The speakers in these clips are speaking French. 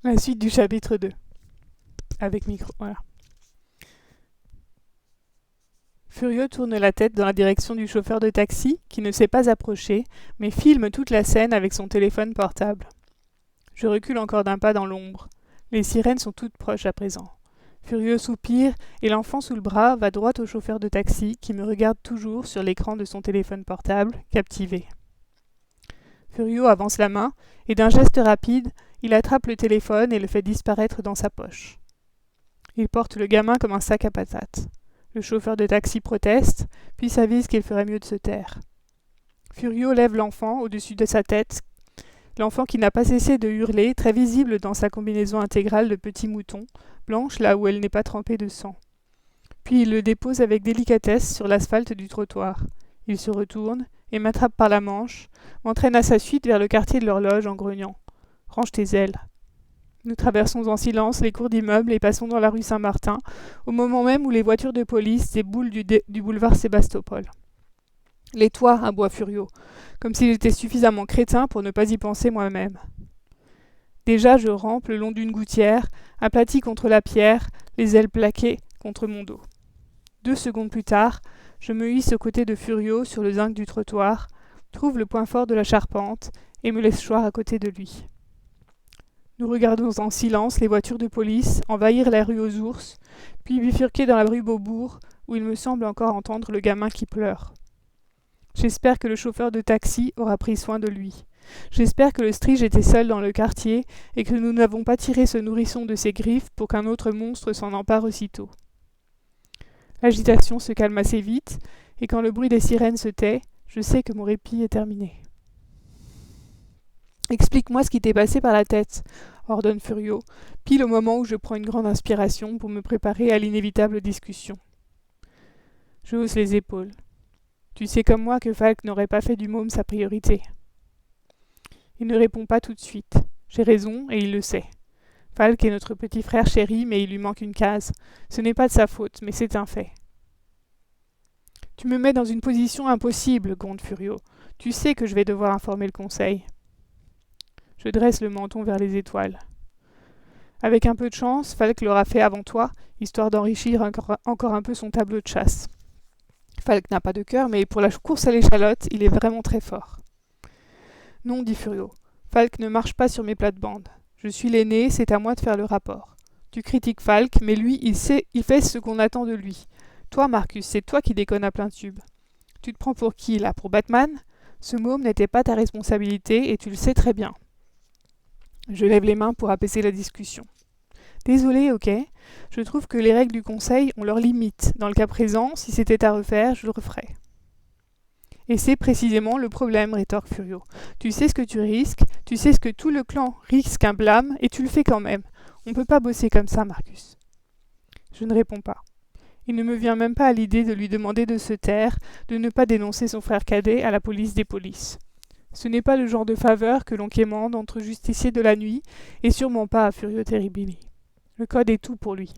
La suite du chapitre 2. Avec micro, voilà. Furieux tourne la tête dans la direction du chauffeur de taxi, qui ne s'est pas approché, mais filme toute la scène avec son téléphone portable. Je recule encore d'un pas dans l'ombre. Les sirènes sont toutes proches à présent. Furieux soupire, et l'enfant sous le bras va droit au chauffeur de taxi, qui me regarde toujours sur l'écran de son téléphone portable, captivé. Furieux avance la main, et d'un geste rapide, il attrape le téléphone et le fait disparaître dans sa poche. Il porte le gamin comme un sac à patates. Le chauffeur de taxi proteste, puis s'avise qu'il ferait mieux de se taire. Furieux lève l'enfant au-dessus de sa tête, l'enfant qui n'a pas cessé de hurler, très visible dans sa combinaison intégrale de petits moutons, blanche là où elle n'est pas trempée de sang. Puis il le dépose avec délicatesse sur l'asphalte du trottoir. Il se retourne et m'attrape par la manche, m'entraîne à sa suite vers le quartier de l'horloge en grognant. « Range tes ailes !» Nous traversons en silence les cours d'immeubles et passons dans la rue Saint-Martin, au moment même où les voitures de police déboulent du boulevard Sébastopol. Les toits aboient Furieux, comme s'il était suffisamment crétin pour ne pas y penser moi-même. Déjà je rampe le long d'une gouttière, aplati contre la pierre, les ailes plaquées contre mon dos. 2 secondes plus tard, je me hisse aux côtés de Furieux sur le zinc du trottoir, trouve le point fort de la charpente et me laisse choir à côté de lui. Nous regardons en silence les voitures de police envahir la rue aux ours, puis bifurquer dans la rue Beaubourg, où il me semble encore entendre le gamin qui pleure. J'espère que le chauffeur de taxi aura pris soin de lui. J'espère que le strige était seul dans le quartier et que nous n'avons pas tiré ce nourrisson de ses griffes pour qu'un autre monstre s'en empare aussitôt. L'agitation se calme assez vite, et quand le bruit des sirènes se tait, je sais que mon répit est terminé. « Explique-moi ce qui t'est passé par la tête », ordonne Furieux, pile au moment où je prends une grande inspiration pour me préparer à l'inévitable discussion. Je hausse les épaules. Tu sais comme moi que Falk n'aurait pas fait du môme sa priorité. Il ne répond pas tout de suite. J'ai raison et il le sait. Falk est notre petit frère chéri, mais il lui manque une case. Ce n'est pas de sa faute, mais c'est un fait. Tu me mets dans une position impossible, gronde Furieux. Tu sais que je vais devoir informer le conseil. Je dresse le menton vers les étoiles. Avec un peu de chance, Falk l'aura fait avant toi, histoire d'enrichir encore un peu son tableau de chasse. Falk n'a pas de cœur, mais pour la course à l'échalote, il est vraiment très fort. Non, dit Furieux. Falk ne marche pas sur mes plates-bandes. Je suis l'aîné, c'est à moi de faire le rapport. Tu critiques Falk, mais lui, il fait ce qu'on attend de lui. Toi, Marcus, c'est toi qui déconnes à plein tube. Tu te prends pour qui, là? Pour Batman? Ce môme n'était pas ta responsabilité, et tu le sais très bien. Je lève les mains pour apaiser la discussion. Désolé, ok. Je trouve que les règles du conseil ont leurs limites. Dans le cas présent, si c'était à refaire, je le referais. Et c'est précisément le problème, rétorque Furieux. Tu sais ce que tu risques, tu sais ce que tout le clan risque un blâme, et tu le fais quand même. On ne peut pas bosser comme ça, Marcus. Je ne réponds pas. Il ne me vient même pas à l'idée de lui demander de se taire, de ne pas dénoncer son frère cadet à la police des polices. Ce n'est pas le genre de faveur que l'on quémande entre justiciers de la nuit, et sûrement pas à Furieux Terribili. Le code est tout pour lui.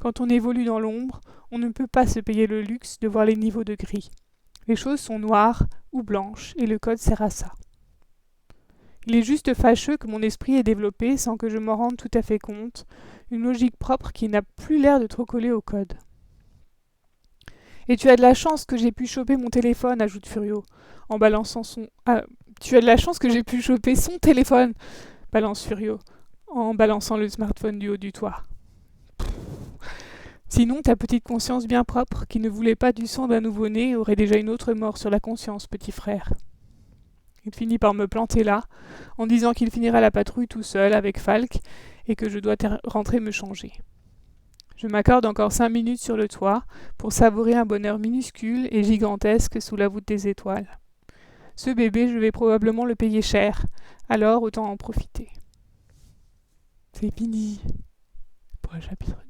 Quand on évolue dans l'ombre, on ne peut pas se payer le luxe de voir les niveaux de gris. Les choses sont noires ou blanches, et le code sert à ça. Il est juste fâcheux que mon esprit ait développé, sans que je m'en rende tout à fait compte, une logique propre qui n'a plus l'air de trop coller au code. Et tu as de la chance que j'ai pu choper mon téléphone, ajoute Furieux, en balançant son... tu as de la chance que j'ai pu choper son téléphone, balance Furieux, en balançant le smartphone du haut du toit. Sinon, ta petite conscience bien propre, qui ne voulait pas du sang d'un nouveau-né, aurait déjà une autre mort sur la conscience, petit frère. Il finit par me planter là, en disant qu'il finira la patrouille tout seul avec Falk, et que je dois rentrer me changer. Je m'accorde encore 5 minutes sur le toit pour savourer un bonheur minuscule et gigantesque sous la voûte des étoiles. Ce bébé, je vais probablement le payer cher, alors autant en profiter. C'est fini pour le chapitre 2.